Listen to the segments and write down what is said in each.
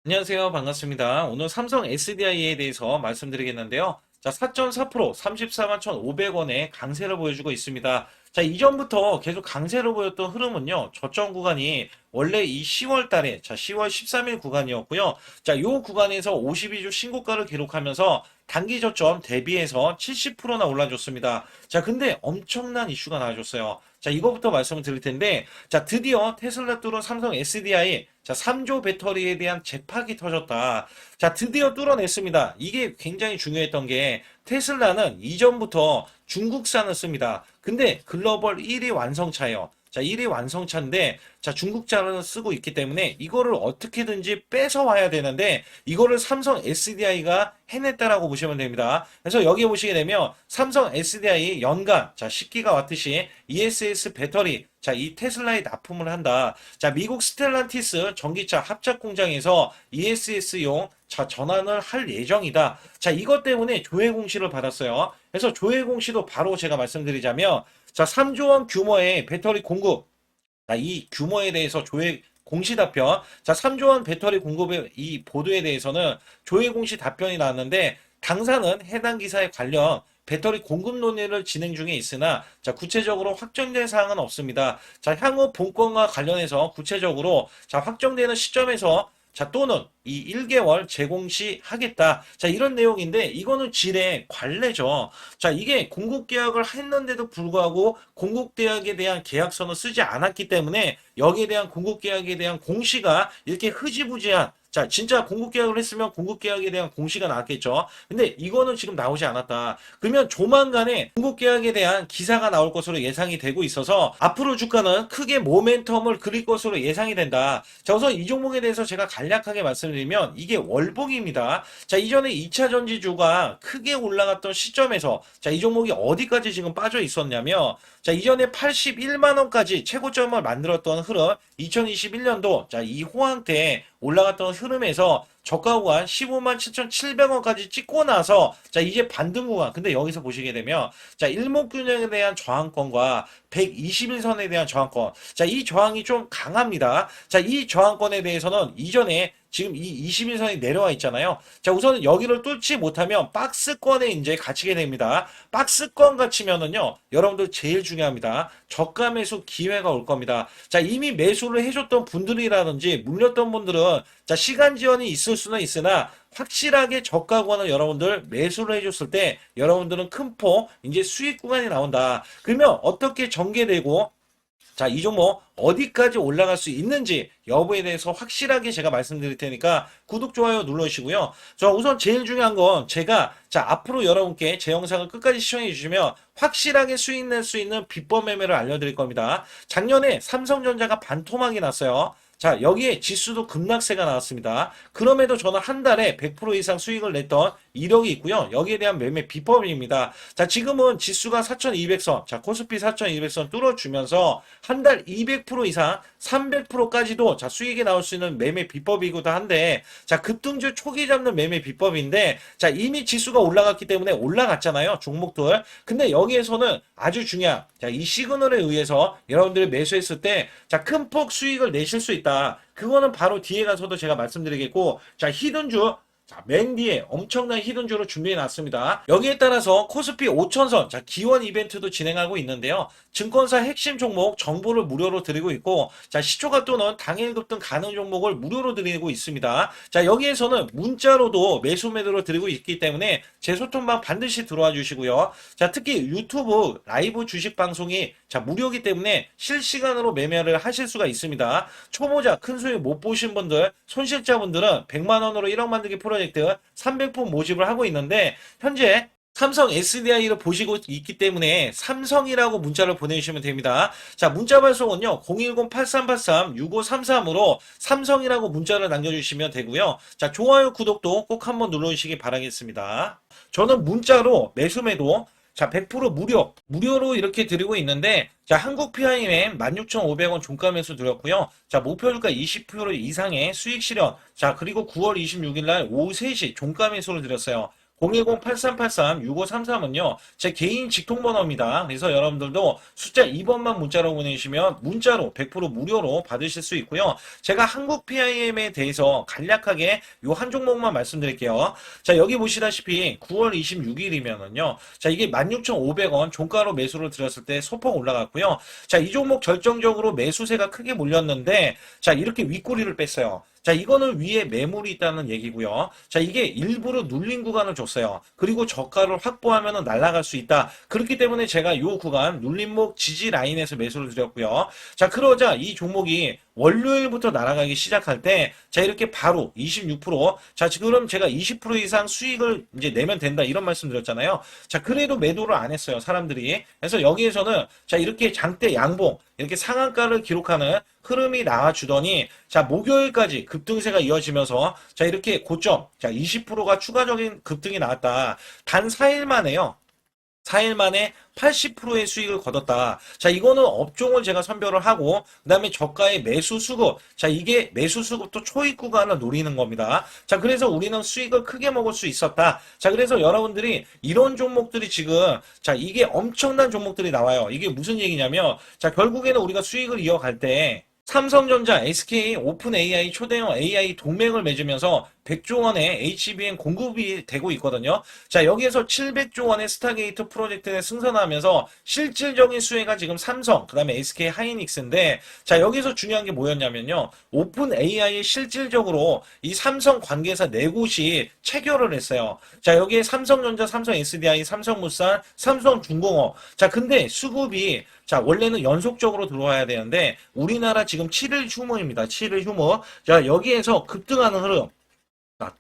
안녕하세요. 반갑습니다. 오늘 삼성 SDI에 대해서 말씀드리겠는데요. 자, 4.4% 34만 1,500원의 강세를 보여주고 있습니다. 자, 이전부터 계속 강세를 보였던 흐름은요. 저점 구간이 원래 이 10월 달에, 자, 10월 13일 구간이었고요. 자, 요 구간에서 52주 신고가를 기록하면서 단기 저점 대비해서 70%나 올라줬습니다. 자, 근데 엄청난 이슈가 나와줬어요. 자, 이거부터 말씀을 드릴 텐데, 자, 드디어 테슬라 뚫은 삼성 SDI, 자, 3조 배터리에 대한 재팍이 터졌다. 자, 드디어 뚫어냈습니다. 이게 굉장히 중요했던 게, 테슬라는 이전부터 중국산을 씁니다. 근데 글로벌 1위 완성차예요. 자, 1위 완성차인데, 자, 중국자를 쓰고 있기 때문에 이거를 어떻게든지 뺏어와야 되는데, 이거를 삼성 SDI가 해냈다라고 보시면 됩니다. 그래서 여기 보시게 되면, 삼성 SDI 연간, 자, 10기가와트시 ESS 배터리, 자, 이 테슬라에 납품을 한다. 자, 미국 스텔란티스 전기차 합작 공장에서 ESS용 자, 전환을 할 예정이다. 자, 이것 때문에 조회 공시를 받았어요. 그래서 조회 공시도 바로 제가 말씀드리자면, 자, 3조 원 규모의 배터리 공급. 자, 이 규모에 대해서 조회 공시 답변. 자, 3조 원 배터리 공급의 이 보도에 대해서는 조회 공시 답변이 나왔는데, 당사는 해당 기사에 관련 배터리 공급 논의를 진행 중에 있으나, 자, 구체적으로 확정된 사항은 없습니다. 자, 향후 본건과 관련해서 구체적으로, 자, 확정되는 시점에서, 자, 또는 이 1개월 재공시 하겠다. 자, 이런 내용인데, 이거는 질의 관례죠. 자, 이게 공급 계약을 했는데도 불구하고 공급 계약에 대한 계약서는 쓰지 않았기 때문에 여기에 대한 공급 계약에 대한 공시가 이렇게 흐지부지한, 자, 진짜 공급 계약을 했으면 공급 계약에 대한 공시가 나왔겠죠. 근데 이거는 지금 나오지 않았다. 그러면 조만간에 공급 계약에 대한 기사가 나올 것으로 예상이 되고 있어서 앞으로 주가는 크게 모멘텀을 그릴 것으로 예상이 된다. 자, 우선 이 종목에 대해서 제가 간략하게 말씀드리면 이게 월봉입니다. 자, 이전에 2차 전지주가 크게 올라갔던 시점에서, 자, 이 종목이 어디까지 지금 빠져 있었냐면, 자, 이전에 81만 원까지 최고점을 만들었던 흐름, 2021년도, 자, 이 호황 때 올라갔던 흐름에서 저가 구간 15만 7,700원까지 찍고 나서, 자, 이제 반등 구간. 근데 여기서 보시게 되면, 자, 일목균형에 대한 저항권과 121선에 대한 저항권. 자, 이 저항이 좀 강합니다. 자, 이 저항권에 대해서는 이전에 지금 이 21선이 내려와 있잖아요. 자, 우선 여기를 뚫지 못하면 박스권에 이제 갇히게 됩니다. 박스권 갇히면은요, 여러분들 제일 중요합니다. 저가 매수 기회가 올 겁니다. 자, 이미 매수를 해줬던 분들이라든지 물렸던 분들은, 자, 시간 지연이 있을 수는 있으나 확실하게 저가 구간을 여러분들 매수를 해줬을 때 여러분들은 큰 폭 이제 수익 구간이 나온다. 그러면 어떻게 전개되고, 자, 이 종목 어디까지 올라갈 수 있는지 여부에 대해서 확실하게 제가 말씀드릴 테니까 구독, 좋아요 눌러주시고요. 자, 우선 제일 중요한 건 제가, 자, 앞으로 여러분께 제 영상을 끝까지 시청해 주시면 확실하게 수익 낼 수 있는 비법 매매를 알려드릴 겁니다. 작년에 삼성전자가 반토막이 났어요. 자, 여기에 지수도 급락세가 나왔습니다. 그럼에도 저는 한 달에 100% 이상 수익을 냈던 이력이 있고요. 여기에 대한 매매 비법입니다. 자, 지금은 지수가 4,200선, 자, 코스피 4,200선 뚫어주면서 한 달 200% 이상, 300%까지도 자, 수익이 나올 수 있는 매매 비법이기도 한데, 자, 급등주 초기 잡는 매매 비법인데, 자, 이미 지수가 올라갔기 때문에 올라갔잖아요. 종목들. 근데 여기에서는 아주 중요한, 자, 이 시그널에 의해서 여러분들이 매수했을 때, 자, 큰 폭 수익을 내실 수 있다. 그거는 바로 뒤에 가서도 제가 말씀드리겠고, 자, 히든주, 자, 맨 뒤에 엄청난 히든주로 준비해 놨습니다. 여기에 따라서 코스피 5천선, 자, 기원 이벤트도 진행하고 있는데요. 증권사 핵심 종목 정보를 무료로 드리고 있고, 자, 시초가 또는 당일 급등 가능 종목을 무료로 드리고 있습니다. 자, 여기에서는 문자로도 매수 매도를 드리고 있기 때문에 제 소통방 반드시 들어와 주시고요. 자, 특히 유튜브 라이브 주식 방송이, 자, 무료이기 때문에 실시간으로 매매를 하실 수가 있습니다. 초보자 큰 수익 못 보신 분들, 손실자분들은 100만 원으로 1억 만들기 프로젝트 300분 모집을 하고 있는데, 현재 삼성 SDI를 보시고 있기 때문에 삼성이라고 문자를 보내주시면 됩니다. 자, 문자 발송은요, 010-8383-6533으로 삼성이라고 문자를 남겨주시면 되고요. 자, 좋아요, 구독도 꼭 한번 눌러주시기 바라겠습니다. 저는 문자로 매수매도, 자, 100% 무료로 이렇게 드리고 있는데, 자, 한국 PIM 16,500원 종가 매수 드렸고요. 자, 목표 주가 20% 이상의 수익 실현. 자, 그리고 9월 26일 날 오후 3시 종가 매수를 드렸어요. 010-8383-6533은요, 제 개인 직통번호입니다. 그래서 여러분들도 숫자 2번만 문자로 보내주시면 문자로 100% 무료로 받으실 수 있고요. 제가 한국 PIM에 대해서 간략하게 요 한 종목만 말씀드릴게요. 자, 여기 보시다시피 9월 26일이면은요, 자, 이게 16,500원 종가로 매수를 드렸을 때 소폭 올라갔고요. 자, 이 종목 결정적으로 매수세가 크게 몰렸는데, 자, 이렇게 윗꼬리를 뺐어요. 자, 이거는 위에 매물이 있다는 얘기고요. 자, 이게 일부러 눌린 구간을 줬어요. 그리고 저가를 확보하면 날아갈 수 있다. 그렇기 때문에 제가 이 구간 눌림목 지지 라인에서 매수를 드렸고요. 자, 그러자 이 종목이 월요일부터 날아가기 시작할 때, 자, 이렇게 바로 26%, 자, 지금 제가 20% 이상 수익을 이제 내면 된다, 이런 말씀 드렸잖아요. 자, 그래도 매도를 안 했어요, 사람들이. 그래서 여기에서는, 자, 이렇게 장대 양봉, 이렇게 상한가를 기록하는 흐름이 나와주더니, 자, 목요일까지 급등세가 이어지면서, 자, 이렇게 고점, 자, 20%가 추가적인 급등이 나왔다. 단 4일 만에요. 4일 만에 80%의 수익을 거뒀다. 자, 이거는 업종을 제가 선별을 하고, 그 다음에 저가의 매수 수급. 자, 이게 매수 수급도 초입 구간을 노리는 겁니다. 자, 그래서 우리는 수익을 크게 먹을 수 있었다. 자, 그래서 여러분들이 이런 종목들이 지금, 자, 이게 엄청난 종목들이 나와요. 이게 무슨 얘기냐면, 자, 결국에는 우리가 수익을 이어갈 때, 삼성전자, SK, 오픈 AI, 초대형 AI 동맹을 맺으면서 100조 원의 HBM 공급이 되고 있거든요. 자, 여기에서 700조 원의 스타게이트 프로젝트에 승선하면서 실질적인 수혜가 지금 삼성, 그 다음에 SK 하이닉스인데, 자, 여기서 중요한 게 뭐였냐면요. 오픈 AI에 실질적으로 이 삼성 관계사 4곳이 체결을 했어요. 자, 여기에 삼성전자, 삼성 SDI, 삼성물산, 삼성중공업. 자, 근데 수급이, 자, 원래는 연속적으로 들어와야 되는데, 우리나라 지금 7일 휴무입니다. 7일 휴무. 자, 여기에서 급등하는 흐름.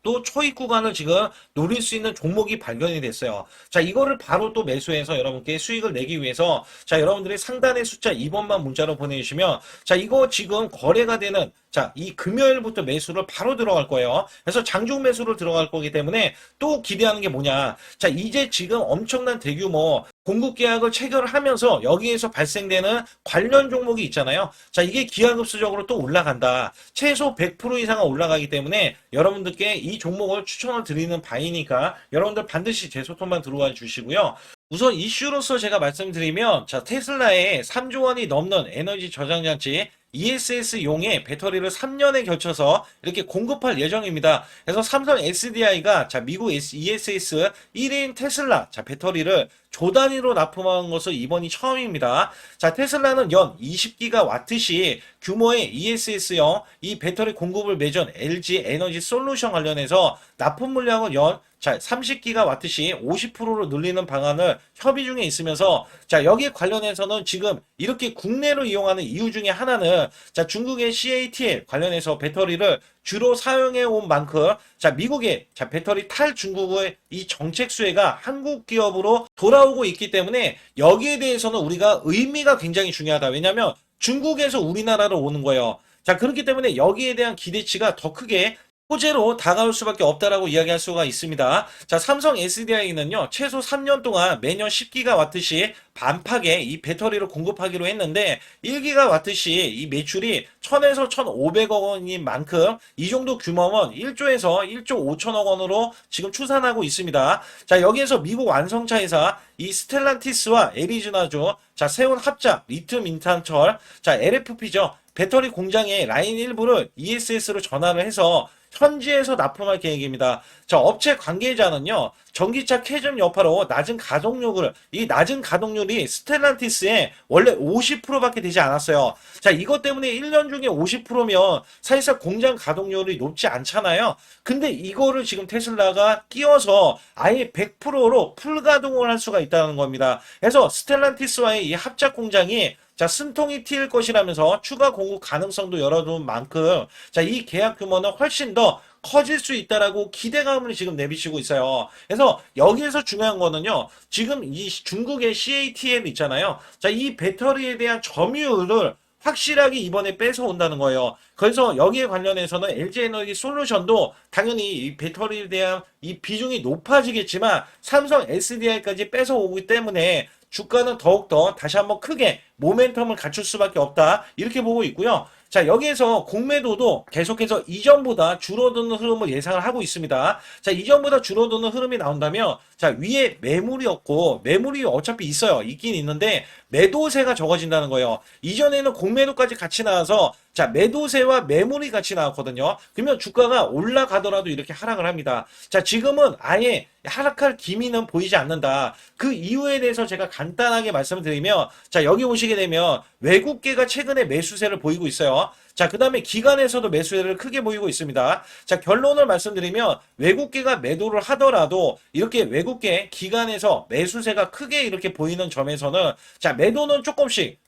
또 초입 구간을 지금 노릴 수 있는 종목이 발견이 됐어요. 자, 이거를 바로 또 매수해서 여러분께 수익을 내기 위해서, 자, 여러분들이 상단의 숫자 2번만 문자로 보내주시면, 자, 이거 지금 거래가 되는, 자, 이 금요일부터 매수를 바로 들어갈 거예요. 그래서 장중 매수를 들어갈 거기 때문에 또 기대하는 게 뭐냐. 자, 이제 지금 엄청난 대규모 공급 계약을 체결하면서 여기에서 발생되는 관련 종목이 있잖아요. 자, 이게 기하급수적으로 또 올라간다. 최소 100% 이상은 올라가기 때문에 여러분들께 이 종목을 추천을 드리는 바이니까 여러분들 반드시 제 소통만 들어와 주시고요. 우선 이슈로서 제가 말씀드리면, 자, 테슬라의 3조 원이 넘는 에너지 저장장치 ESS용의 배터리를 3년에 걸쳐서 이렇게 공급할 예정입니다. 그래서 삼성 SDI가, 자, 미국 ESS 1인 테슬라, 자, 배터리를 조 단위로 납품한 것은 이번이 처음입니다. 자, 테슬라는 연 20기가와트시 규모의 ESS형 이 배터리 공급을 맺은 LG 에너지 솔루션 관련해서 납품 물량은 연, 자, 30기가와트시 50%로 늘리는 방안을 협의 중에 있으면서, 자, 여기에 관련해서는 지금 이렇게 국내로 이용하는 이유 중에 하나는, 자, 중국의 CATL 관련해서 배터리를 주로 사용해 온 만큼, 자, 미국의, 자, 배터리 탈중국의 이 정책 수혜가 한국 기업으로 돌아오고 있기 때문에 여기에 대해서는 우리가 의미가 굉장히 중요하다. 왜냐하면 중국에서 우리나라로 오는 거예요. 자, 그렇기 때문에 여기에 대한 기대치가 더 크게 호재로 다가올 수밖에 없다라고 이야기할 수가 있습니다. 자, 삼성 SDI는요, 최소 3년 동안 매년 10기가와트시 반팍에 이 배터리를 공급하기로 했는데, 1기가와트시 이 매출이 1000에서 1500억 원인 만큼 이 정도 규모면 1조에서 1조 5천억 원으로 지금 추산하고 있습니다. 자, 여기에서 미국 완성차 회사 이 스텔란티스와 애리조나주, 자, 세운 합작 리튬 인탄철, 자, LFP죠. 배터리 공장의 라인 일부를 ESS로 전환을 해서 현지에서 납품할 계획입니다. 자, 업체 관계자는요, 전기차 캐즘 여파로 낮은 가동률을, 이 낮은 가동률이 스텔란티스의 원래 50%밖에 되지 않았어요. 자, 이것 때문에 1년 중에 50%면 사실상 공장 가동률이 높지 않잖아요. 근데 이거를 지금 테슬라가 끼워서 아예 100%로 풀 가동을 할 수가 있다는 겁니다. 그래서 스텔란티스와의 이 합작 공장이, 자, 숨통이 트일 것이라면서 추가 공급 가능성도 열어둔 만큼, 자, 이 계약 규모는 훨씬 더 커질 수 있다라고 기대감을 지금 내비치고 있어요. 그래서 여기에서 중요한 거는요, 지금 이 중국의 CATL 있잖아요. 자, 이 배터리에 대한 점유율을 확실하게 이번에 뺏어온다는 거예요. 그래서 여기에 관련해서는 LG에너지 솔루션도 당연히 이 배터리에 대한 이 비중이 높아지겠지만 삼성 SDI까지 뺏어오기 때문에 주가는 더욱더 다시 한번 크게 모멘텀을 갖출 수밖에 없다, 이렇게 보고 있고요. 자, 여기에서 공매도도 계속해서 이전보다 줄어드는 흐름을 예상을 하고 있습니다. 자, 이전보다 줄어드는 흐름이 나온다면, 자, 위에 매물이 없고, 매물이 어차피 있어요. 있긴 있는데, 매도세가 적어진다는 거예요. 이전에는 공매도까지 같이 나와서, 자, 매도세와 매물이 같이 나왔거든요. 그러면 주가가 올라가더라도 이렇게 하락을 합니다. 자, 지금은 아예 하락할 기미는 보이지 않는다. 그 이유에 대해서 제가 간단하게 말씀을 드리면, 자, 여기 보시게 되면 외국계가 최근에 매수세를 보이고 있어요. 자, 그 다음에 기관에서도 매수세를 크게 보이고 있습니다. 자, 결론을 말씀드리면 외국계가 매도를 하더라도 이렇게 외국계 기관에서 매수세가 크게 이렇게 보이는 점에서는, 자, 매도는 조금씩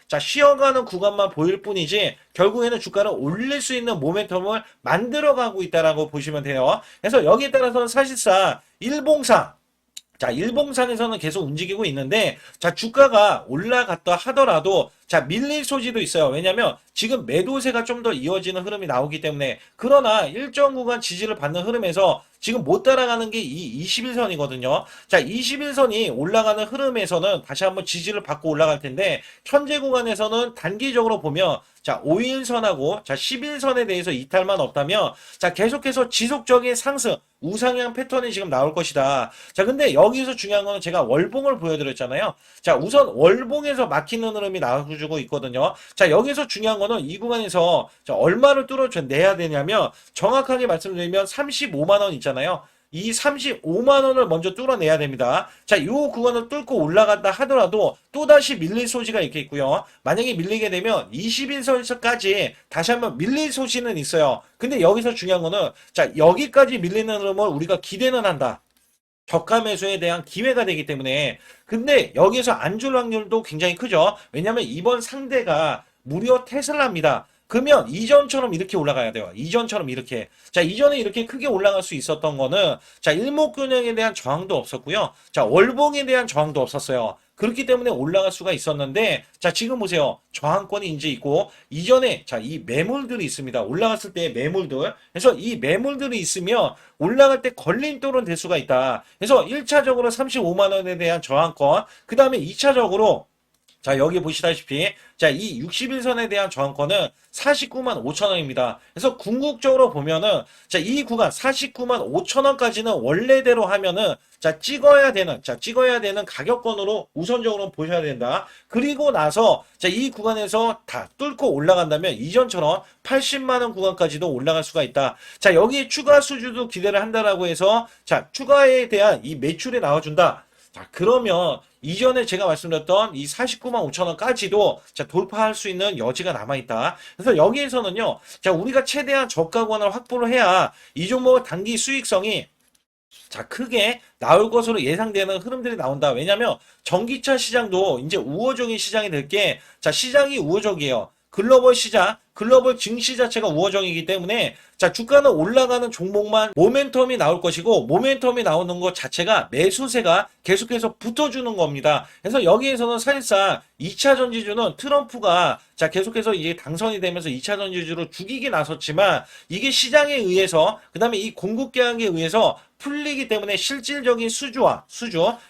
자, 쉬어가는 구간만 보일 뿐이지 결국에는 주가를 올릴 수 있는 모멘텀을 만들어가고 있다라고 보시면 돼요. 그래서 여기에 따라서는 사실상 일봉상, 자, 일봉상에서는 계속 움직이고 있는데, 자, 주가가 올라갔다 하더라도, 자, 밀릴 소지도 있어요. 왜냐면, 지금 매도세가 좀 더 이어지는 흐름이 나오기 때문에, 그러나 일정 구간 지지를 받는 흐름에서 지금 못 따라가는 게 이 21선이거든요. 자, 21선이 올라가는 흐름에서는 다시 한번 지지를 받고 올라갈 텐데, 현재 구간에서는 단기적으로 보면, 자, 5일선하고, 자, 11선에 대해서 이탈만 없다면, 자, 계속해서 지속적인 상승, 우상향 패턴이 지금 나올 것이다. 자, 근데 여기서 중요한 거는 제가 월봉을 보여드렸잖아요. 자, 우선 월봉에서 막히는 흐름이 나와주고 있거든요. 자, 여기서 중요한 거는 이 구간에서 자, 얼마를 뚫어내야 되냐면, 정확하게 말씀드리면 35만원 있잖아요. 이 35만 원을 먼저 뚫어내야 됩니다. 자, 이 구간을 뚫고 올라간다 하더라도 또다시 밀릴 소지가 있겠고요. 만약에 밀리게 되면 21선까지 다시 한번 밀릴 소지는 있어요. 근데 여기서 중요한 거는, 자, 여기까지 밀리는 흐름을 우리가 기대는 한다. 저가 매수에 대한 기회가 되기 때문에. 근데 여기서 안 줄 확률도 굉장히 크죠. 왜냐하면 이번 상대가 무려 테슬라입니다. 그러면 이전처럼 이렇게 올라가야 돼요. 이전처럼 이렇게. 자, 이전에 이렇게 크게 올라갈 수 있었던 거는, 자, 일목균형에 대한 저항도 없었고요. 자, 월봉에 대한 저항도 없었어요. 그렇기 때문에 올라갈 수가 있었는데, 자, 지금 보세요. 저항권이 이제 있고, 이전에, 자, 이 매물들이 있습니다. 올라갔을 때 매물들. 그래서 이 매물들이 있으면 올라갈 때 걸림돌은 될 수가 있다. 그래서 1차적으로 35만원에 대한 저항권, 그 다음에 2차적으로, 자, 여기 보시다시피, 자, 이 61선에 대한 저항권은 49만 5천원입니다. 그래서 궁극적으로 보면은, 자, 이 구간 49만 5천원까지는 원래대로 하면은, 자, 찍어야 되는 가격권으로 우선적으로 보셔야 된다. 그리고 나서, 자, 이 구간에서 다 뚫고 올라간다면 이전처럼 80만원 구간까지도 올라갈 수가 있다. 자, 여기에 추가 수주도 기대를 한다라고 해서, 자, 추가에 대한 이 매출이 나와준다. 자, 그러면 이전에 제가 말씀드렸던 이 49만 5천원까지도 자, 돌파할 수 있는 여지가 남아있다. 그래서 여기에서는요, 자, 우리가 최대한 저가권을 확보를 해야 이 종목의 단기 수익성이 자, 크게 나올 것으로 예상되는 흐름들이 나온다. 왜냐면 전기차 시장도 이제 우호적인 시장이 될 게, 자, 시장이 우호적이에요. 글로벌 시장, 글로벌 증시 자체가 우호적이기 때문에, 자, 주가는 올라가는 종목만 모멘텀이 나올 것이고, 모멘텀이 나오는 것 자체가 매수세가 계속해서 붙어주는 겁니다. 그래서 여기에서는 사실상 2차 전지주는 트럼프가, 자, 계속해서 이게 당선이 되면서 2차 전지주로 죽이게 나섰지만, 이게 시장에 의해서, 그 다음에 이 공급 개혁에 의해서 풀리기 때문에 실질적인 수주,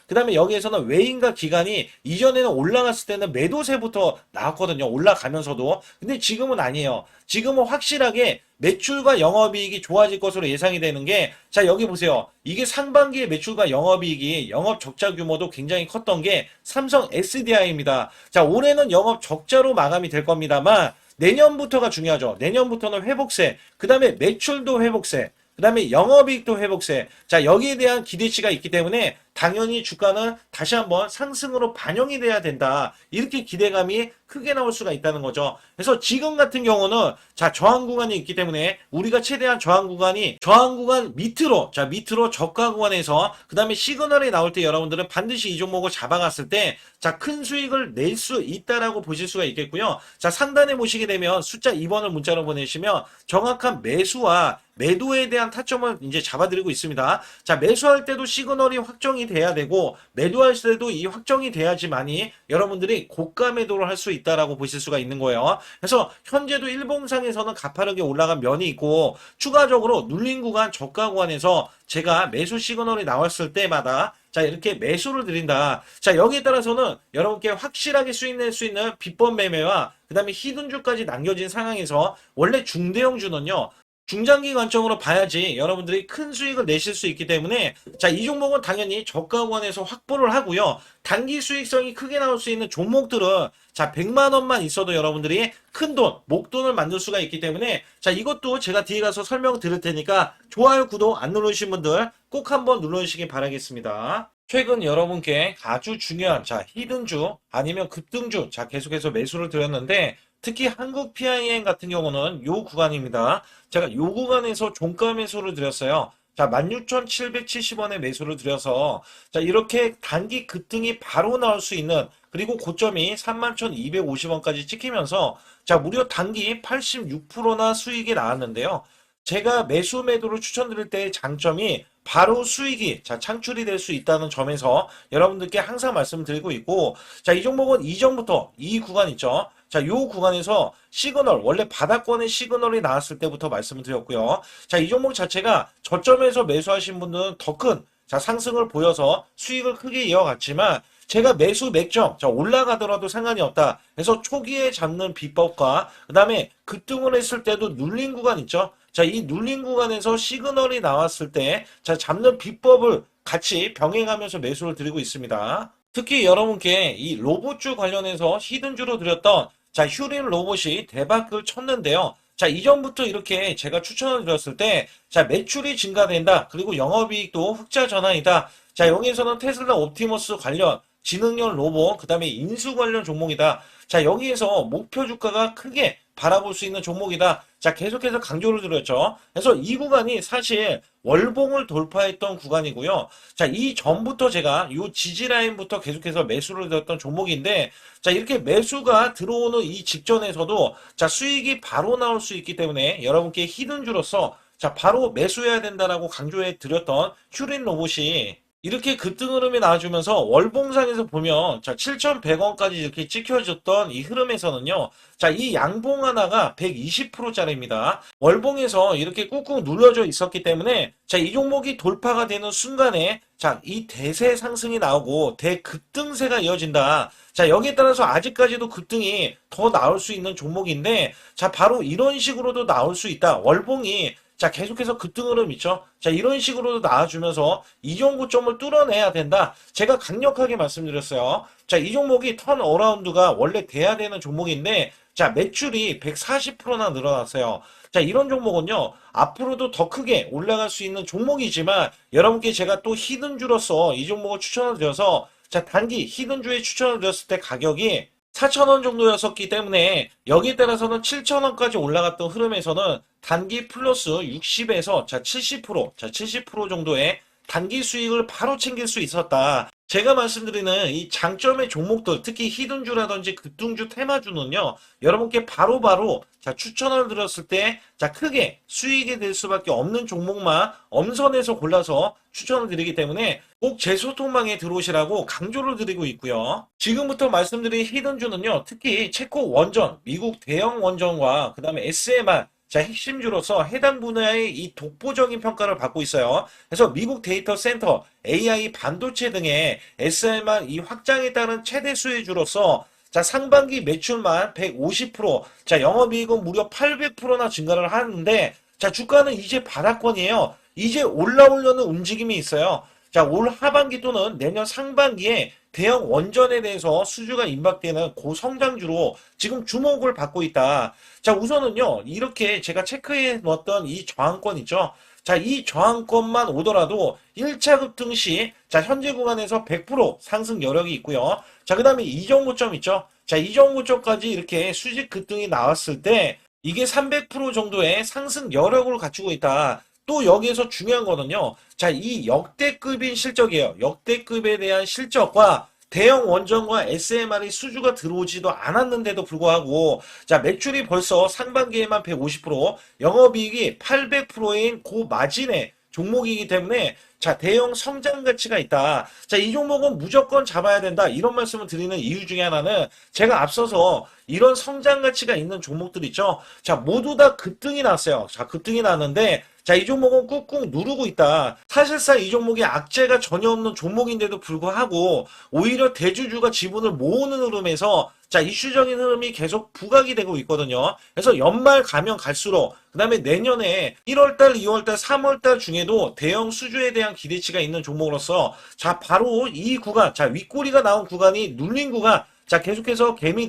그 다음에 여기에서는 외인과 기관이 이전에는 올라갔을 때는 매도세부터 나왔거든요. 올라가면서도. 근데 지금은 아니에요. 지금은 확실하게 매출과 영업이익이 좋아질 것으로 예상이 되는 게, 자, 여기 보세요. 이게 상반기의 매출과 영업이익이 영업 적자 규모도 굉장히 컸던 게 삼성 SDI입니다. 자, 올해는 영업 적자로 마감이 될 겁니다만 내년부터가 중요하죠. 내년부터는 회복세, 그 다음에 매출도 회복세, 그 다음에 영업이익도 회복세. 자, 여기에 대한 기대치가 있기 때문에 당연히 주가는 다시 한번 상승으로 반영이 돼야 된다. 이렇게 기대감이 크게 나올 수가 있다는 거죠. 그래서 지금 같은 경우는, 자, 저항 구간이 있기 때문에 우리가 최대한 저항 구간 밑으로, 자, 밑으로 저가 구간에서, 그 다음에 시그널이 나올 때 여러분들은 반드시 이 종목을 잡아갔을 때, 자, 큰 수익을 낼 수 있다라고 보실 수가 있겠고요. 자, 상단에 보시게 되면 숫자 2번을 문자로 보내시면 정확한 매수와 매도에 대한 타점을 이제 잡아드리고 있습니다. 자, 매수할 때도 시그널이 확정이 돼야 되고 매도하실 때도 이 확정이 돼야지만이 여러분들이 고가 매도를 할 수 있다라고 보실 수가 있는 거예요. 그래서 현재도 일봉상에서는 가파르게 올라간 면이 있고 추가적으로 눌린 구간 저가 구간에서 제가 매수 시그널이 나왔을 때마다 자 이렇게 매수를 드린다. 자 여기에 따라서는 여러분께 확실하게 수익 낼 수 있는 비법 매매와 그 다음에 히든주까지 남겨진 상황에서 원래 중대형주는요. 중장기 관점으로 봐야지 여러분들이 큰 수익을 내실 수 있기 때문에 자 이 종목은 당연히 저가 구간에서 확보를 하고요. 단기 수익성이 크게 나올 수 있는 종목들은 자 100만 원만 있어도 여러분들이 큰돈, 목돈을 만들 수가 있기 때문에 자 이것도 제가 뒤에 가서 설명드릴 테니까 좋아요, 구독 안 누르신 분들 꼭 한번 눌러주시기 바라겠습니다. 최근 여러분께 아주 중요한 자 히든주 아니면 급등주 자 계속해서 매수를 드렸는데 특히 한국 PIM 같은 경우는 요 구간입니다. 제가 요 구간에서 종가 매수를 드렸어요. 자, 16,770원에 매수를 드려서 자, 이렇게 단기 급등이 바로 나올 수 있는 그리고 고점이 31,250원까지 찍히면서 자, 무려 단기 86%나 수익이 나왔는데요. 제가 매수 매도를 추천드릴 때의 장점이 바로 수익이 자 창출이 될 수 있다는 점에서 여러분들께 항상 말씀드리고 있고 자 이 종목은 이전부터 이 구간 있죠. 자, 요 구간에서 시그널, 원래 바닥권의 시그널이 나왔을 때부터 말씀을 드렸고요. 자, 이 종목 자체가 저점에서 매수하신 분들은 더 큰, 자, 상승을 보여서 수익을 크게 이어갔지만, 제가 매수 맥점, 자, 올라가더라도 상관이 없다. 그래서 초기에 잡는 비법과, 그 다음에 급등을 했을 때도 눌린 구간 있죠. 자, 이 눌린 구간에서 시그널이 나왔을 때, 자, 잡는 비법을 같이 병행하면서 매수를 드리고 있습니다. 특히 여러분께 이 로봇주 관련해서 히든주로 드렸던 자, 휴린 로봇이 대박을 쳤는데요. 자, 이전부터 이렇게 제가 추천을 드렸을 때, 자, 매출이 증가된다. 그리고 영업이익도 흑자 전환이다. 자, 여기에서는 테슬라 옵티머스 관련 지능형 로봇, 그 다음에 인수 관련 종목이다. 자, 여기에서 목표 주가가 크게 바라볼 수 있는 종목이다. 자, 계속해서 강조를 드렸죠. 그래서 이 구간이 사실 월봉을 돌파했던 구간이고요. 자, 이 전부터 제가 이 지지라인부터 계속해서 매수를 드렸던 종목인데, 자, 이렇게 매수가 들어오는 이 직전에서도 자, 수익이 바로 나올 수 있기 때문에 여러분께 히든주로서 자, 바로 매수해야 된다라고 강조해 드렸던 휴린 로봇이 이렇게 급등 흐름이 나와주면서 월봉상에서 보면 자 7,100원까지 이렇게 찍혀졌던 이 흐름에서는요. 자 이 양봉 하나가 120%짜리입니다. 월봉에서 이렇게 꾹꾹 눌러져 있었기 때문에 자 이 종목이 돌파가 되는 순간에 자 이 대세 상승이 나오고 대급등세가 이어진다. 자 여기에 따라서 아직까지도 급등이 더 나올 수 있는 종목인데 자 바로 이런 식으로도 나올 수 있다. 월봉이 자, 계속해서 급등 흐름 있죠? 자, 이런 식으로도 나와주면서 이전 고점을 뚫어내야 된다. 제가 강력하게 말씀드렸어요. 자, 이 종목이 턴어라운드가 원래 돼야 되는 종목인데, 자, 매출이 140%나 늘어났어요. 자, 이런 종목은요, 앞으로도 더 크게 올라갈 수 있는 종목이지만, 여러분께 제가 또 히든주로서 이 종목을 추천을 드려서, 자, 단기 히든주에 추천을 드렸을 때 가격이 4,000원 정도였었기 때문에 여기에 따라서는 7,000원까지 올라갔던 흐름에서는 단기 플러스 60에서 자 70% 정도의 단기 수익을 바로 챙길 수 있었다. 제가 말씀드리는 이 장점의 종목들, 특히 히든주라든지 급등주, 테마주는요, 여러분께 바로바로 자 추천을 드렸을 때 자 크게 수익이 될 수밖에 없는 종목만 엄선해서 골라서 추천을 드리기 때문에 꼭 제 소통망에 들어오시라고 강조를 드리고 있고요. 지금부터 말씀드린 히든주는요, 특히 체코 원전, 미국 대형 원전과 그 다음에 SMR 자, 핵심주로서 해당 분야의 이 독보적인 평가를 받고 있어요. 그래서 미국 데이터 센터, AI 반도체 등의 SMR 이 확장에 따른 최대 수혜주로서 자, 상반기 매출만 150%, 자, 영업이익은 무려 800%나 증가를 하는데, 자, 주가는 이제 바닥권이에요. 이제 올라오려는 움직임이 있어요. 자, 올 하반기 또는 내년 상반기에 대형 원전에 대해서 수주가 임박되는 고성장주로 지금 주목을 받고 있다. 자, 우선은요, 이렇게 제가 체크해 놓았던 이 저항권 있죠. 자, 이 저항권만 오더라도 1차 급등 시, 자, 현재 구간에서 100% 상승 여력이 있고요. 자, 그 다음에 이전 고점 있죠. 자, 이전 고점까지 이렇게 수직 급등이 나왔을 때, 이게 300% 정도의 상승 여력을 갖추고 있다. 또 여기에서 중요한 거는요. 자, 이 역대급인 실적이에요. 역대급에 대한 실적과 대형 원전과 SMR이 수주가 들어오지도 않았는데도 불구하고 자, 매출이 벌써 상반기에만 150%, 영업이익이 800%인 고마진의 종목이기 때문에 자, 대형 성장 가치가 있다. 자, 이 종목은 무조건 잡아야 된다. 이런 말씀을 드리는 이유 중에 하나는 제가 앞서서 이런 성장 가치가 있는 종목들 있죠. 자, 모두 다 급등이 났어요. 자, 급등이 났는데 자, 이 종목은 꾹꾹 누르고 있다. 사실상 이 종목이 악재가 전혀 없는 종목인데도 불구하고 오히려 대주주가 지분을 모으는 흐름에서 자, 이슈적인 흐름이 계속 부각이 되고 있거든요. 그래서 연말 가면 갈수록 그 다음에 내년에 1월달, 2월달, 3월달 중에도 대형 수주에 대한 기대치가 있는 종목으로서 자, 바로 이 구간, 자, 윗꼬리가 나온 구간이 눌린 구간, 자, 계속해서 개미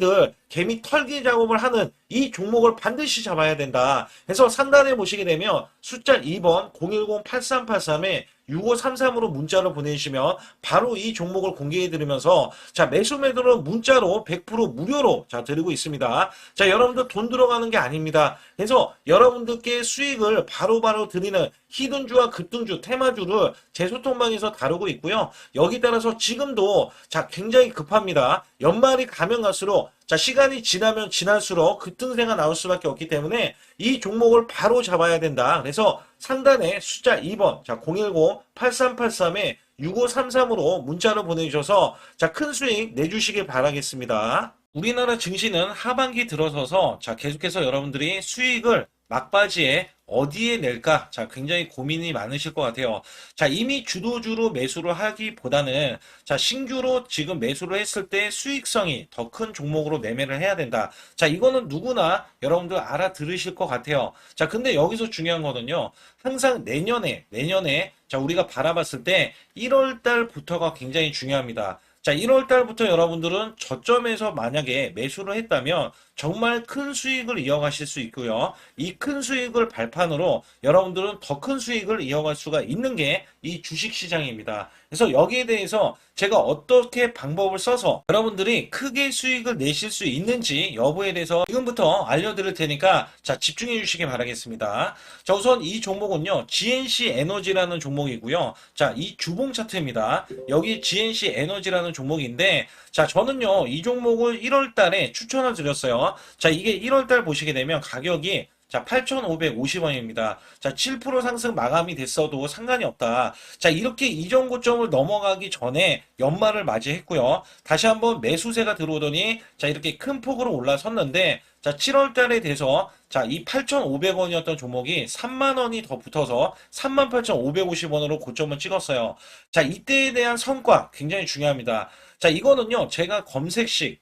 털기 작업을 하는 이 종목을 반드시 잡아야 된다. 그래서 상단에 보시게 되면 숫자 2번 010-8383에 6533으로 문자를 보내주시면 바로 이 종목을 공개해 드리면서 자, 매수 매도는 문자로 100% 무료로 자, 드리고 있습니다. 자, 여러분들 돈 들어가는 게 아닙니다. 그래서 여러분들께 수익을 바로바로 드리는 히든주와 급등주, 테마주를 제 소통방에서 다루고 있고요. 여기 따라서 지금도 자, 굉장히 급합니다. 연말이 가면 갈수록 자, 시간이 지나면 지날수록 급등세가 나올 수밖에 없기 때문에 이 종목을 바로 잡아야 된다. 그래서 상단에 숫자 2번, 자, 010-8383에 6533으로 문자를 보내주셔서 자, 큰 수익 내주시길 바라겠습니다. 우리나라 증시는 하반기 들어서서 자, 계속해서 여러분들이 수익을 막바지에 어디에 낼까? 자, 굉장히 고민이 많으실 것 같아요. 자, 이미 주도주로 매수를 하기보다는 자, 신규로 지금 매수를 했을 때 수익성이 더 큰 종목으로 매매를 해야 된다. 자, 이거는 누구나 여러분들 알아들으실 것 같아요. 자, 근데 여기서 중요한 거는요. 항상 내년에 자, 우리가 바라봤을 때 1월 달부터가 굉장히 중요합니다. 자, 1월 달부터 여러분들은 저점에서 만약에 매수를 했다면 정말 큰 수익을 이어가실 수 있고요. 이 큰 수익을 발판으로 여러분들은 더 큰 수익을 이어갈 수가 있는 게 이 주식시장입니다. 그래서 여기에 대해서 제가 어떻게 방법을 써서 여러분들이 크게 수익을 내실 수 있는지 여부에 대해서 지금부터 알려드릴 테니까 자, 집중해 주시기 바라겠습니다. 자, 우선 이 종목은요, GNC 에너지라는 종목이고요. 자, 이 주봉 차트입니다. 여기 GNC 에너지라는 종목인데 자, 저는요, 이 종목을 1월 달에 추천을 드렸어요. 자, 이게 1월 달 보시게 되면 가격이 자, 8,550원입니다. 자, 7% 상승 마감이 됐어도 상관이 없다. 자, 이렇게 이전 고점을 넘어가기 전에 연말을 맞이했고요. 다시 한번 매수세가 들어오더니 자, 이렇게 큰 폭으로 올라섰는데 자, 7월 달에 돼서 자, 이 8,500원이었던 종목이 3만 원이 더 붙어서 38,550원으로 고점을 찍었어요. 자, 이때에 대한 성과 굉장히 중요합니다. 자, 이거는요, 제가 검색식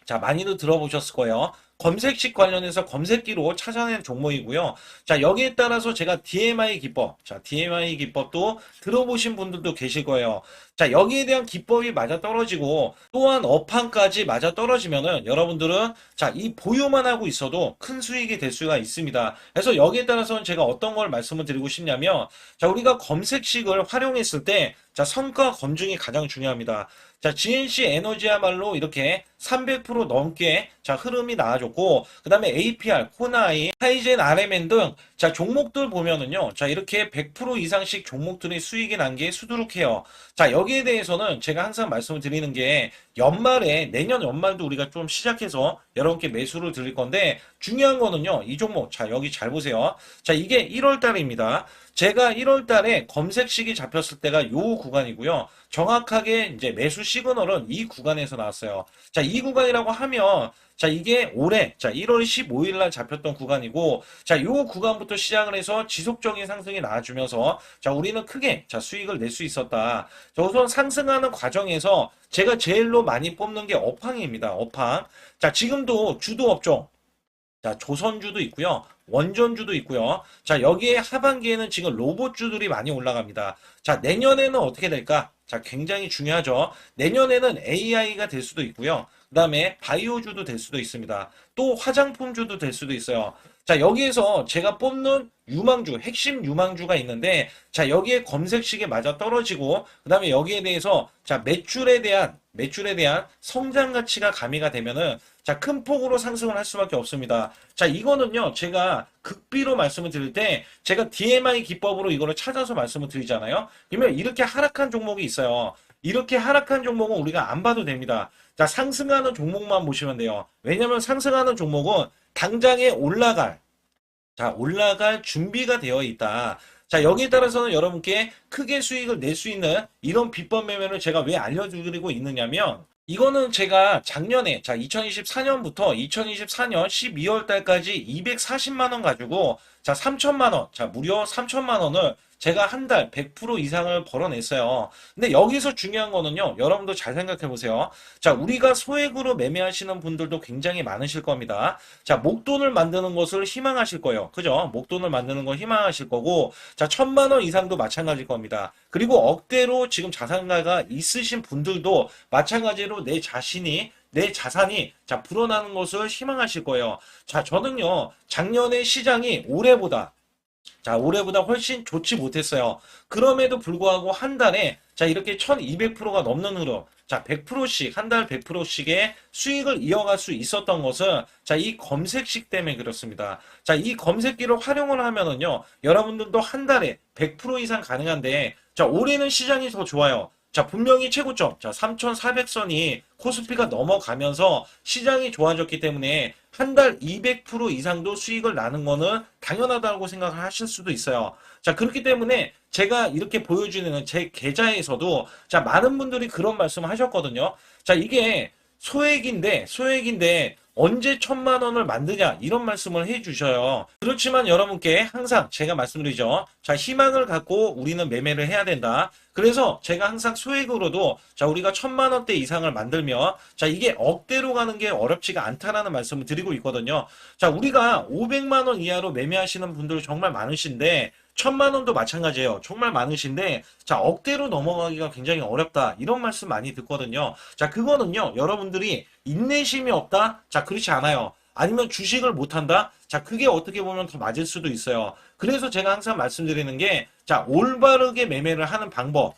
자, 많이들 들어보셨을 거예요. 검색식 관련해서 검색기로 찾아낸 종목이고요. 자, 여기에 따라서 제가 DMI 기법, 자, DMI 기법도 들어보신 분들도 계실 거예요. 자, 여기에 대한 기법이 맞아 떨어지고 또한 업황까지 맞아 떨어지면은 여러분들은 자, 이 보유만 하고 있어도 큰 수익이 될 수가 있습니다. 그래서 여기에 따라서는 제가 어떤 걸 말씀을 드리고 싶냐면 자, 우리가 검색식을 활용했을 때 자, 성과 검증이 가장 중요합니다. 자, GNC 에너지야말로 이렇게 300% 넘게 자, 흐름이 나와줬고, 그 다음에 APR, 코나이, 하이젠, RMN 등 자, 종목들 보면은요. 자, 이렇게 100% 이상씩 종목들이 수익이 난 게 수두룩해요. 자, 여기에 대해서는 제가 항상 말씀을 드리는 게 연말에 내년 연말도 우리가 좀 시작해서 여러분께 매수를 드릴 건데 중요한 거는요. 이 종목 자, 여기 잘 보세요. 자, 이게 1월 달입니다. 제가 1월 달에 검색식이 잡혔을 때가 요 구간이고요. 정확하게 이제 매수 시그널은 이 구간에서 나왔어요. 자, 이 구간이라고 하면 자, 이게 올해 자, 1월 15일 날 잡혔던 구간이고 자, 요 구간부터 시작을 해서 지속적인 상승이 나와주면서 자, 우리는 크게 자, 수익을 낼 수 있었다. 자, 우선 상승하는 과정에서 제가 제일로 많이 뽑는 게 업황입니다. 업황. 자, 지금도 주도 업종 자, 조선주도 있고요. 원전주도 있고요. 자, 여기에 하반기에는 지금 로봇주들이 많이 올라갑니다. 자, 내년에는 어떻게 될까? 자, 굉장히 중요하죠. 내년에는 AI가 될 수도 있고요. 그 다음에 바이오주도 될 수도 있습니다. 또 화장품주도 될 수도 있어요. 자, 여기에서 제가 뽑는 유망주, 핵심 유망주가 있는데, 자, 여기에 검색식에 맞아 떨어지고, 그 다음에 여기에 대해서, 자, 매출에 대한 성장 가치가 가미가 되면은, 자, 큰 폭으로 상승을 할 수밖에 없습니다. 자, 이거는요, 제가 극비로 말씀을 드릴 때, 제가 DMI 기법으로 이거를 찾아서 말씀을 드리잖아요. 그러면 이렇게 하락한 종목이 있어요. 이렇게 하락한 종목은 우리가 안 봐도 됩니다. 자, 상승하는 종목만 보시면 돼요. 왜냐면 상승하는 종목은 당장에 올라갈 준비가 되어 있다. 자, 여기에 따라서는 여러분께 크게 수익을 낼 수 있는 이런 비법 매매를 제가 왜 알려드리고 있느냐면, 이거는 제가 작년에, 자, 2024년부터 2024년 12월 달까지 240만 원 가지고, 자, 3천만 원, 자, 무려 3천만 원을 제가 한 달 100% 이상을 벌어냈어요. 근데 여기서 중요한 거는요, 여러분도 잘 생각해 보세요. 자, 우리가 소액으로 매매하시는 분들도 굉장히 많으실 겁니다. 자, 목돈을 만드는 것을 희망하실 거예요. 그죠? 목돈을 만드는 걸 희망하실 거고, 자, 1,000만 원 이상도 마찬가지일 겁니다. 그리고 억대로 지금 자산가가 있으신 분들도 마찬가지로 내 자산이 자 불어나는 것을 희망하실 거예요. 자, 저는요 작년에 시장이 올해보다 훨씬 좋지 못했어요. 그럼에도 불구하고 한 달에 자 이렇게 1200%가 넘는 흐름, 자 100%씩 한 달 100%씩의 수익을 이어갈 수 있었던 것은 자 이 검색식 때문에 그렇습니다. 자 이 검색기를 활용을 하면은요 여러분들도 한 달에 100% 이상 가능한데, 자 올해는 시장이 더 좋아요. 자, 분명히 최고점, 자, 3,400선이 코스피가 넘어가면서 시장이 좋아졌기 때문에 한 달 200% 이상도 수익을 나는 거는 당연하다고 생각을 하실 수도 있어요. 자, 그렇기 때문에 제가 이렇게 보여주는 제 계좌에서도 자, 많은 분들이 그런 말씀을 하셨거든요. 자, 이게 소액인데 언제 1,000만 원을 만드냐 이런 말씀을 해주셔요. 그렇지만 여러분께 항상 제가 말씀드리죠. 자, 희망을 갖고 우리는 매매를 해야 된다. 그래서 제가 항상 소액으로도 자 우리가 1,000만 원대 이상을 만들면 자 이게 억대로 가는 게 어렵지가 않다라는 말씀을 드리고 있거든요. 자, 우리가 500만 원 이하로 매매하시는 분들 정말 많으신데 1,000만 원도 마찬가지예요. 정말 많으신데 자 억대로 넘어가기가 굉장히 어렵다 이런 말씀 많이 듣거든요. 자, 그거는요 여러분들이 인내심이 없다? 자, 그렇지 않아요. 아니면 주식을 못한다? 자, 그게 어떻게 보면 더 맞을 수도 있어요. 그래서 제가 항상 말씀드리는 게 자 올바르게 매매를 하는 방법,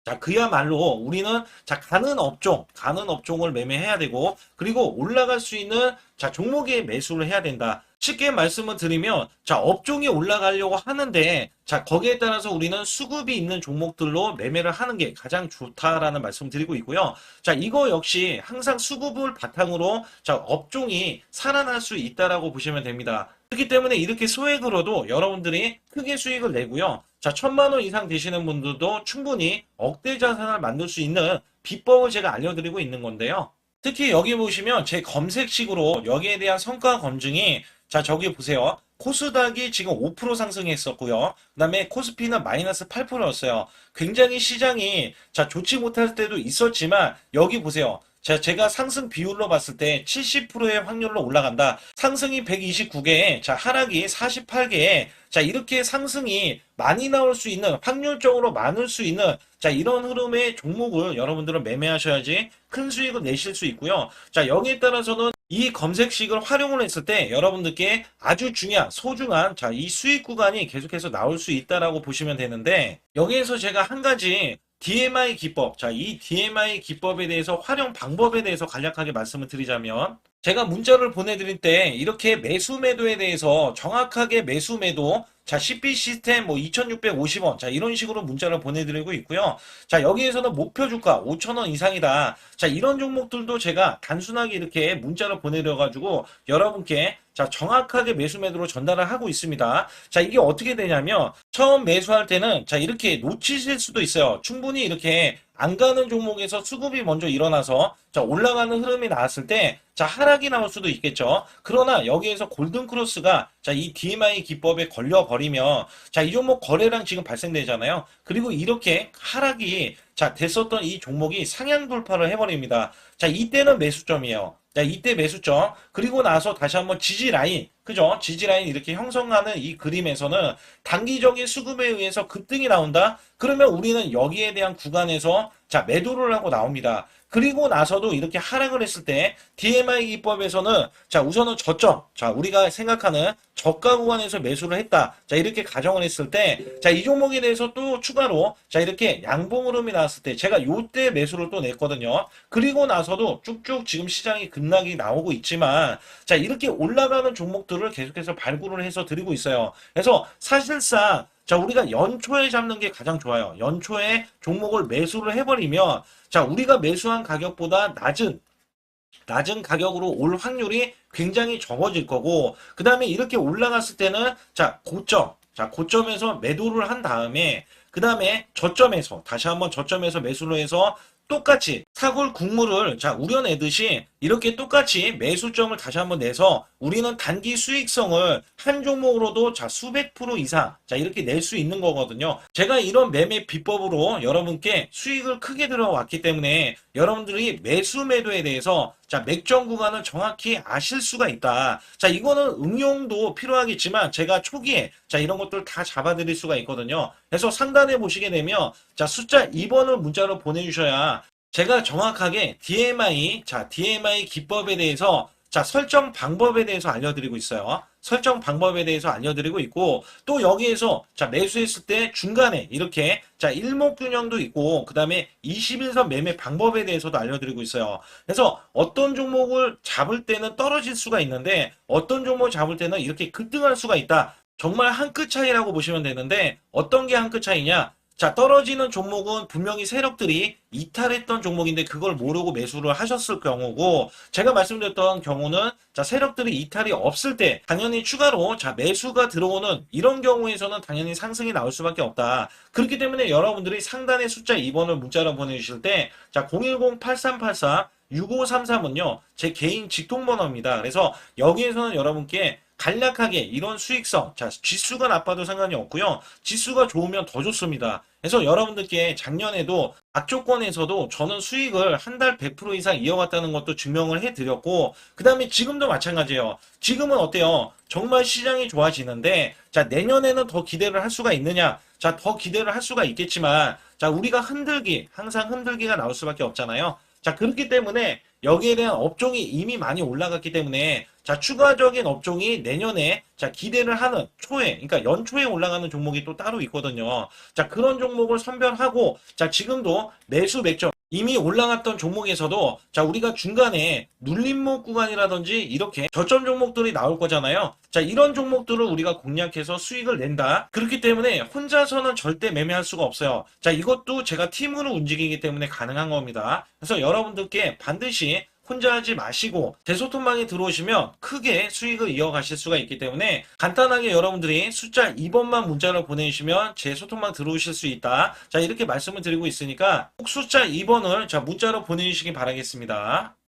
자, 그야말로 우리는 자, 가는 업종을 매매해야 되고, 그리고 올라갈 수 있는 자, 종목에 매수를 해야 된다. 쉽게 말씀을 드리면, 자, 업종이 올라가려고 하는데, 자, 거기에 따라서 우리는 수급이 있는 종목들로 매매를 하는 게 가장 좋다라는 말씀 드리고 있고요. 자, 이거 역시 항상 수급을 바탕으로 자, 업종이 살아날 수 있다라고 보시면 됩니다. 그렇기 때문에 이렇게 소액으로도 여러분들이 크게 수익을 내고요. 자, 1,000만 원 이상 되시는 분들도 충분히 억대 자산을 만들 수 있는 비법을 제가 알려드리고 있는 건데요. 특히 여기 보시면 제 검색식으로 여기에 대한 성과 검증이 자, 저기 보세요. 코스닥이 지금 5% 상승했었고요. 그 다음에 코스피는 마이너스 8%였어요. 굉장히 시장이 자, 좋지 못할 때도 있었지만 여기 보세요. 자, 제가 상승 비율로 봤을 때 70%의 확률로 올라간다. 상승이 129개에, 자, 하락이 48개에, 자, 이렇게 상승이 많이 나올 수 있는, 확률적으로 많을 수 있는, 자, 이런 흐름의 종목을 여러분들은 매매하셔야지 큰 수익을 내실 수 있고요. 자, 여기에 따라서는 이 검색식을 활용을 했을 때 여러분들께 아주 소중한, 자, 이 수익 구간이 계속해서 나올 수 있다라고 보시면 되는데, 여기에서 제가 한 가지 DMI 기법, 자, 이 DMI 기법에 대해서 활용 방법에 대해서 간략하게 말씀을 드리자면, 제가 문자를 보내드릴 때 이렇게 매수 매도에 대해서 정확하게 매수 매도, 자, CP 시스템 뭐 2,650원, 자, 이런 식으로 문자를 보내드리고 있고요. 자, 여기에서는 목표 주가 5,000원 이상이다. 자, 이런 종목들도 제가 단순하게 이렇게 문자를 보내드려가지고 여러분께 자, 정확하게 매수 매도로 전달을 하고 있습니다. 자, 이게 어떻게 되냐면 처음 매수할 때는 자, 이렇게 놓치실 수도 있어요. 충분히 이렇게 안 가는 종목에서 수급이 먼저 일어나서 자, 올라가는 흐름이 나왔을 때 자, 하락이 나올 수도 있겠죠. 그러나 여기에서 골든 크로스가 자, 이 DMI 기법에 걸려 버리면 자, 이 종목 거래량 지금 발생되잖아요. 그리고 이렇게 하락이 자, 됐었던 이 종목이 상향 돌파를 해버립니다. 자, 이때는 매수점이에요. 자, 이때 매수점. 그리고 나서 다시 한번 지지 라인. 그죠? 지지 라인 이렇게 형성하는 이 그림에서는 단기적인 수급에 의해서 급등이 나온다? 그러면 우리는 여기에 대한 구간에서 자, 매도를 하고 나옵니다. 그리고 나서도 이렇게 하락을 했을 때 DMI 기법에서는 자, 우선은 저점. 자, 우리가 생각하는 저가 구간에서 매수를 했다. 자, 이렇게 가정을 했을 때 자, 이 종목에 대해서 또 추가로 자, 이렇게 양봉 흐름이 나왔을 때 제가 요때 매수를 또 냈거든요. 그리고 나서도 쭉쭉 지금 시장이 급락이 나오고 있지만 자, 이렇게 올라가는 종목들을 계속해서 발굴을 해서 드리고 있어요. 그래서 사실상 자, 우리가 연초에 잡는 게 가장 좋아요. 연초에 종목을 매수를 해버리면 자, 우리가 매수한 가격보다 낮은 가격으로 올 확률이 굉장히 적어질 거고, 그 다음에 이렇게 올라갔을 때는 자, 고점, 자, 고점에서 매도를 한 다음에 그 다음에 저점에서 다시 한번 저점에서 매수를 해서 똑같이 사골 국물을 자 우려내듯이 이렇게 똑같이 매수점을 다시 한번 내서 우리는 단기 수익성을 한 종목으로도 자 수백 프로 이상 자 이렇게 낼 수 있는 거거든요. 제가 이런 매매 비법으로 여러분께 수익을 크게 들어왔기 때문에 여러분들이 매수 매도에 대해서 자 맥점 구간을 정확히 아실 수가 있다. 자 이거는 응용도 필요하겠지만 제가 초기에 자 이런 것들 다 잡아드릴 수가 있거든요. 그래서 상단에 보시게 되면 자 숫자 2번을 문자로 보내주셔야 제가 정확하게 DMI 자 DMI 기법에 대해서 자 설정 방법에 대해서 알려드리고 있어요. 설정 방법에 대해서 알려드리고 있고 또 여기에서 자 매수했을 때 중간에 이렇게 자 일목균형도 있고 그 다음에 21선 매매 방법에 대해서도 알려드리고 있어요. 그래서 어떤 종목을 잡을 때는 떨어질 수가 있는데 어떤 종목을 잡을 때는 이렇게 급등할 수가 있다. 정말 한 끗 차이라고 보시면 되는데 어떤 게 한 끗 차이냐? 자, 떨어지는 종목은 분명히 세력들이 이탈했던 종목인데 그걸 모르고 매수를 하셨을 경우고 제가 말씀드렸던 경우는 자, 세력들이 이탈이 없을 때 당연히 추가로 자, 매수가 들어오는 이런 경우에서는 당연히 상승이 나올 수밖에 없다. 그렇기 때문에 여러분들이 상단의 숫자 2번을 문자로 보내주실 때 자, 010-8384 6533은요, 제 개인 직통번호입니다. 그래서 여기에서는 여러분께 간략하게 이런 수익성, 자, 지수가 나빠도 상관이 없고요. 지수가 좋으면 더 좋습니다. 그래서 여러분들께 작년에도 악조건에서도 저는 수익을 한 달 100% 이상 이어갔다는 것도 증명을 해드렸고, 그 다음에 지금도 마찬가지예요. 지금은 어때요? 정말 시장이 좋아지는데, 자, 내년에는 더 기대를 할 수가 있느냐? 자, 더 기대를 할 수가 있겠지만, 자, 우리가 항상 흔들기가 나올 수밖에 없잖아요. 자, 그렇기 때문에 여기에 대한 업종이 이미 많이 올라갔기 때문에 자, 추가적인 업종이 내년에 자, 기대를 하는 초에, 그러니까 연초에 올라가는 종목이 또 따로 있거든요. 자, 그런 종목을 선별하고 자, 지금도 매수 맥점 이미 올라갔던 종목에서도 자, 우리가 중간에 눌림목 구간이라든지 이렇게 저점 종목들이 나올 거잖아요. 자, 이런 종목들을 우리가 공략해서 수익을 낸다. 그렇기 때문에 혼자서는 절대 매매할 수가 없어요. 자, 이것도 제가 팀으로 움직이기 때문에 가능한 겁니다. 그래서 여러분들께 반드시 혼자 하지 마시고 대소통방에 들어오시면 크게 수익을 이어가실 수가 있기 때문에 간단하게 여러분들이 숫자 2번만 문자로 보내주시면 제 소통방 들어오실 수 있다. 자, 이렇게 말씀을 드리고 있으니까 꼭 숫자 2번을 자 문자로 보내주시기 바라겠습니다.